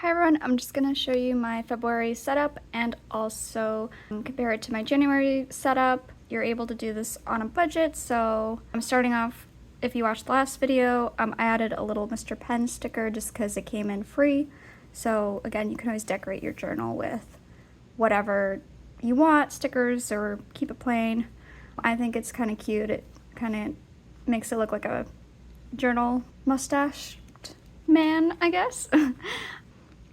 Hi everyone, I'm just going to show you my February setup and also compare it to my January setup. You're able to do this on a budget, so I'm starting off, if you watched the last video, I added a little Mr. Pen sticker just because it came in free. So again, you can always decorate your journal with whatever you want, stickers, or keep it plain. I think it's kind of cute. It kind of makes it look like a journal mustached man, I guess.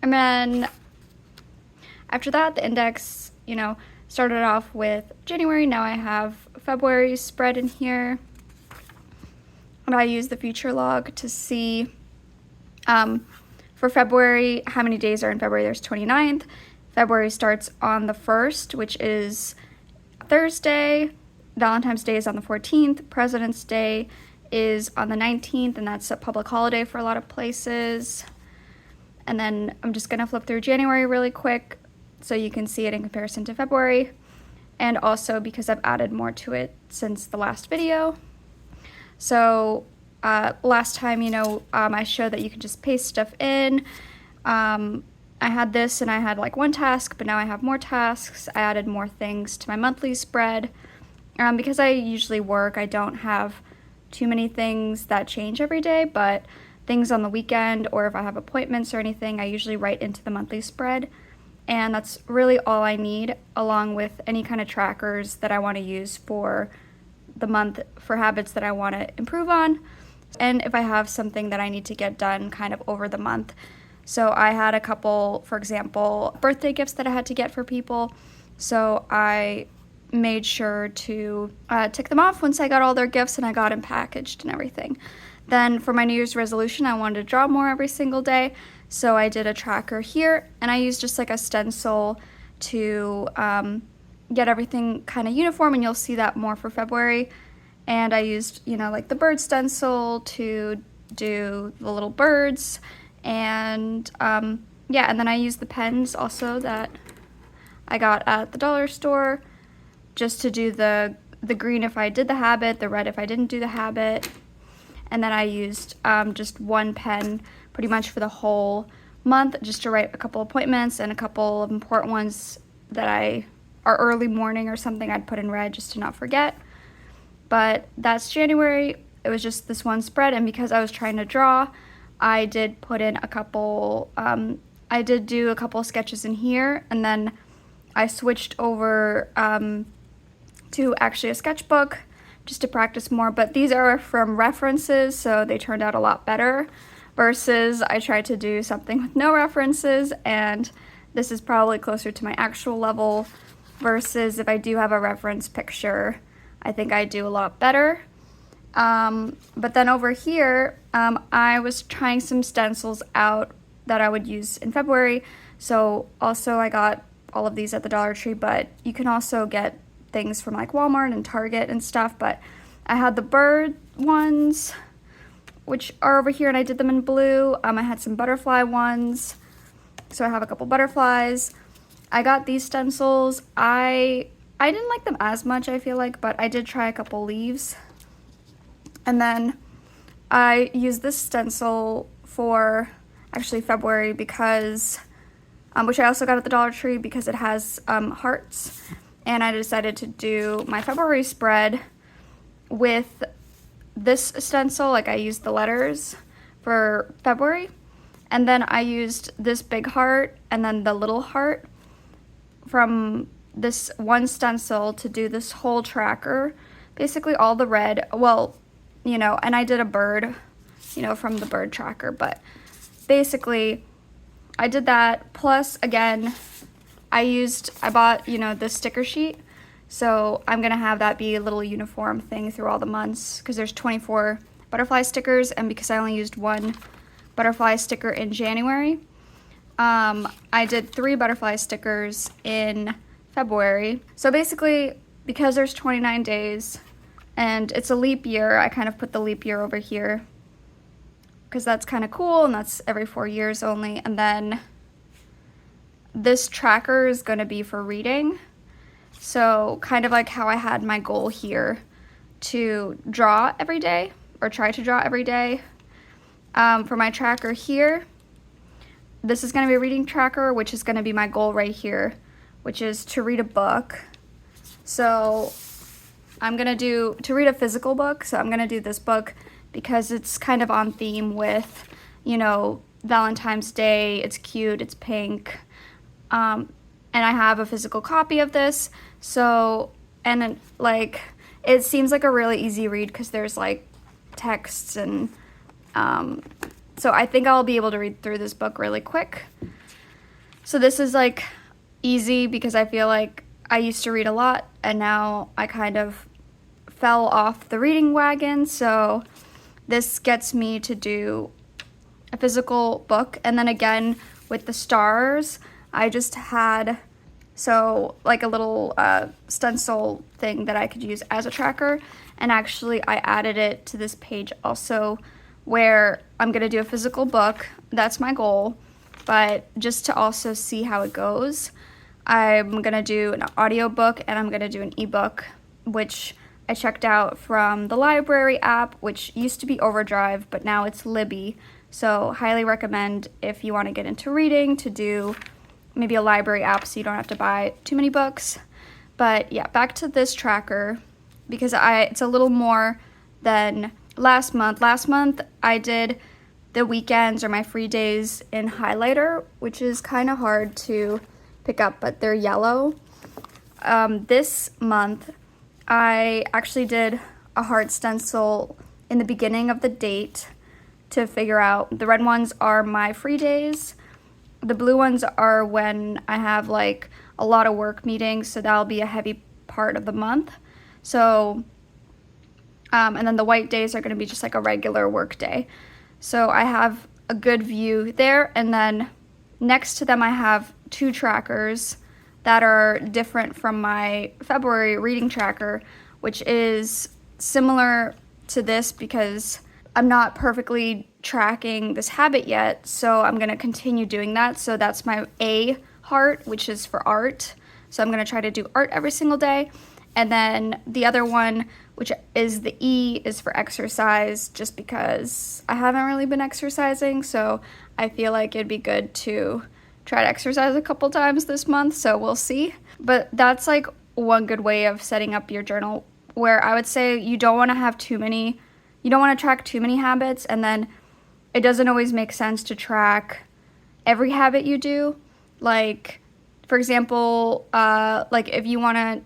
And then after that, the index, started off with January. Now I have February spread in here. And I use the future log to see for February, how many days are in February. There's 29th. February starts on the 1st, which is Thursday. Valentine's Day is on the 14th. President's Day is on the 19th, and that's a public holiday for a lot of places. And then I'm just gonna flip through January really quick so you can see it in comparison to February. And also because I've added more to it since the last video. So last time, I showed that you can just paste stuff in. I had this and I had like one task, but now I have more tasks. I added more things to my monthly spread. Because I usually work, I don't have too many things that change every day, but things on the weekend or if I have appointments or anything, I usually write into the monthly spread. And that's really all I need, along with any kind of trackers that I want to use for the month for habits that I want to improve on. And if I have something that I need to get done kind of over the month. So I had a couple, for example, birthday gifts that I had to get for people. So I made sure to tick them off once I got all their gifts and I got them packaged and everything. Then for my New Year's resolution, I wanted to draw more every single day. So I did a tracker here, and I used just like a stencil to get everything kind of uniform, and you'll see that more for February. And I used, like the bird stencil to do the little birds. And yeah, and then I used the pens also that I got at the dollar store just to do the green if I did the habit, the red if I didn't do the habit. And then I used just one pen pretty much for the whole month just to write a couple appointments and a couple of important ones that are early morning or something I'd put in red just to not forget. But that's January. It was just this one spread, and because I was trying to draw, I did put in a couple, I did do a couple sketches in here, and then I switched over to actually a sketchbook just to practice more, but these are from references, so they turned out a lot better versus I tried to do something with no references, and this is probably closer to my actual level versus if I do have a reference picture, I think I do a lot better. But then over here, I was trying some stencils out that I would use in February, so also I got all of these at the Dollar Tree, but you can also get things from like Walmart and Target and stuff, but I had the bird ones, which are over here, and I did them in blue. I had some butterfly ones, so I have a couple butterflies. I got these stencils. I didn't like them as much, I feel like, but I did try a couple leaves. And then I used this stencil for actually February because, which I also got at the Dollar Tree because it has hearts. And I decided to do my February spread with this stencil. Like I used the letters for February, and then I used this big heart and then the little heart from this one stencil to do this whole tracker, basically all the red, and I did a bird, from the bird tracker, but basically I did that. Plus again, I bought, this sticker sheet, so I'm gonna have that be a little uniform thing through all the months because there's 24 butterfly stickers, and because I only used one butterfly sticker in January, I did 3 butterfly stickers in February. So basically, because there's 29 days and it's a leap year, I kind of put the leap year over here because that's kind of cool, and that's every 4 years only. And then this tracker is going to be for reading, so kind of like how I had my goal here to draw every day or try to draw every day. For my tracker here, this is going to be a reading tracker, which is going to be my goal right here, which is to read a book. So I'm going to read a physical book. So I'm going to do this book because it's kind of on theme with, you know, Valentine's Day. It's cute, it's pink. And I have a physical copy of this. So, and like, it seems like a really easy read because there's like texts and, so I think I'll be able to read through this book really quick. So this is like easy because I feel like I used to read a lot and now I kind of fell off the reading wagon. So this gets me to do a physical book. And then again, with the stars, I just had, so like a little stencil thing that I could use as a tracker. And actually I added it to this page also, where I'm gonna do a physical book. That's my goal. But just to also see how it goes, I'm gonna do an audio book and I'm gonna do an ebook, which I checked out from the library app, which used to be Overdrive, but now it's Libby. So highly recommend if you wanna get into reading to do maybe a library app so you don't have to buy too many books. But yeah, back to this tracker, because it's a little more than last month. Last month I did the weekends or my free days in highlighter, which is kind of hard to pick up, but they're yellow. This month I actually did a heart stencil in the beginning of the date to figure out. The red ones are my free days. The blue ones are when I have like a lot of work meetings, so that'll be a heavy part of the month. So and then the white days are going to be just like a regular work day. So I have a good view there. And then next to them, I have two trackers that are different from my February reading tracker, which is similar to this because I'm not perfectly tracking this habit yet. So I'm going to continue doing that. So that's my A heart, which is for art. So I'm going to try to do art every single day. And then the other one, which is the E, is for exercise, just because I haven't really been exercising, so I feel like it'd be good to try to exercise a couple times this month, so we'll see. But that's like one good way of setting up your journal, where I would say you don't want to have you don't want to track too many habits, and then it doesn't always make sense to track every habit you do. Like, for example, like if you want to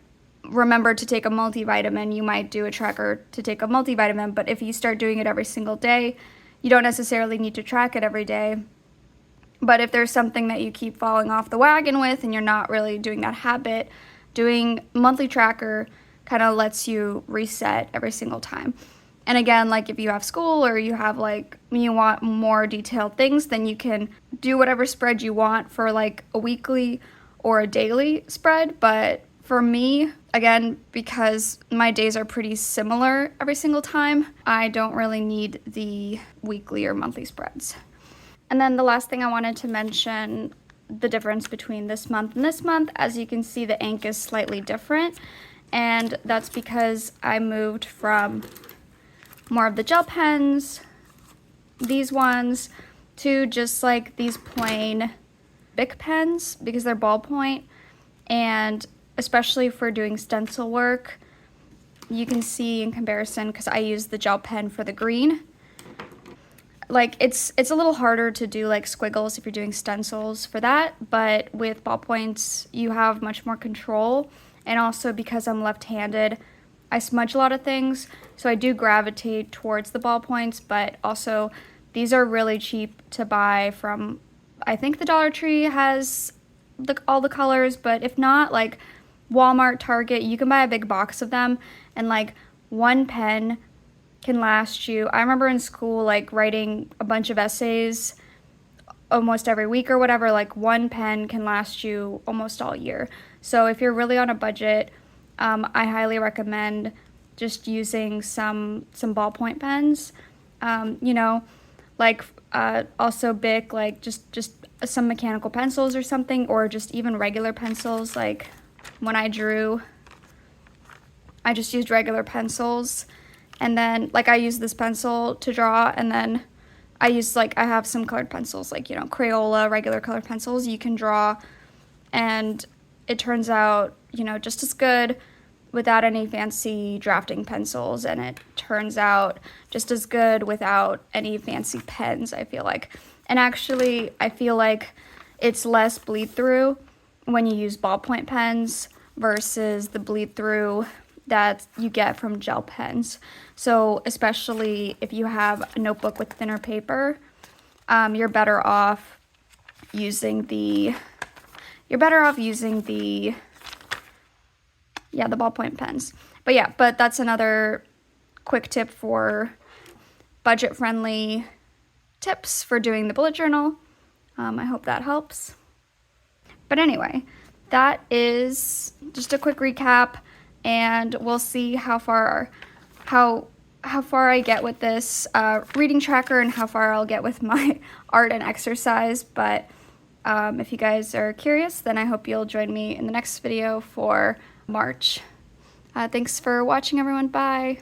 remember to take a multivitamin, you might do a tracker to take a multivitamin, but if you start doing it every single day, you don't necessarily need to track it every day. But if there's something that you keep falling off the wagon with and you're not really doing that habit, doing monthly tracker kind of lets you reset every single time. And again, like if you have school or you have like, you want more detailed things, then you can do whatever spread you want for like a weekly or a daily spread. But for me, again, because my days are pretty similar every single time, I don't really need the weekly or monthly spreads. And then the last thing I wanted to mention, the difference between this month and this month. As you can see, the ink is slightly different, and that's because I moved from more of the gel pens, these ones, to just like these plain Bic pens because they're ballpoint. And especially for doing stencil work, you can see in comparison, because I use the gel pen for the green, like it's a little harder to do like squiggles if you're doing stencils for that, but with ballpoints you have much more control. And also because I'm left-handed, I smudge a lot of things, so I do gravitate towards the ballpoints. But also these are really cheap to buy from, I think the Dollar Tree has all the colors, but if not, like Walmart, Target, you can buy a big box of them, and like one pen can last you. I remember in school like writing a bunch of essays almost every week or whatever, like one pen can last you almost all year. So if you're really on a budget, I highly recommend just using some ballpoint pens, you know, like also Bic, like just some mechanical pencils or something, or just even regular pencils. Like when I drew, I just used regular pencils, and then like I used this pencil to draw, and then I have some colored pencils, like, you know, Crayola, regular colored pencils. You can draw, and it turns out, you know, just as good without any fancy drafting pencils, and it turns out just as good without any fancy pens, I feel like. And actually, I feel like it's less bleed through when you use ballpoint pens versus the bleed through that you get from gel pens. So especially if you have a notebook with thinner paper, you're better off using the ballpoint pens. But that's another quick tip for budget-friendly tips for doing the bullet journal. I hope that helps. But anyway, that is just a quick recap, and we'll see how far I get with this reading tracker and how far I'll get with my art and exercise. But if you guys are curious, then I hope you'll join me in the next video for March. Thanks for watching, everyone. Bye.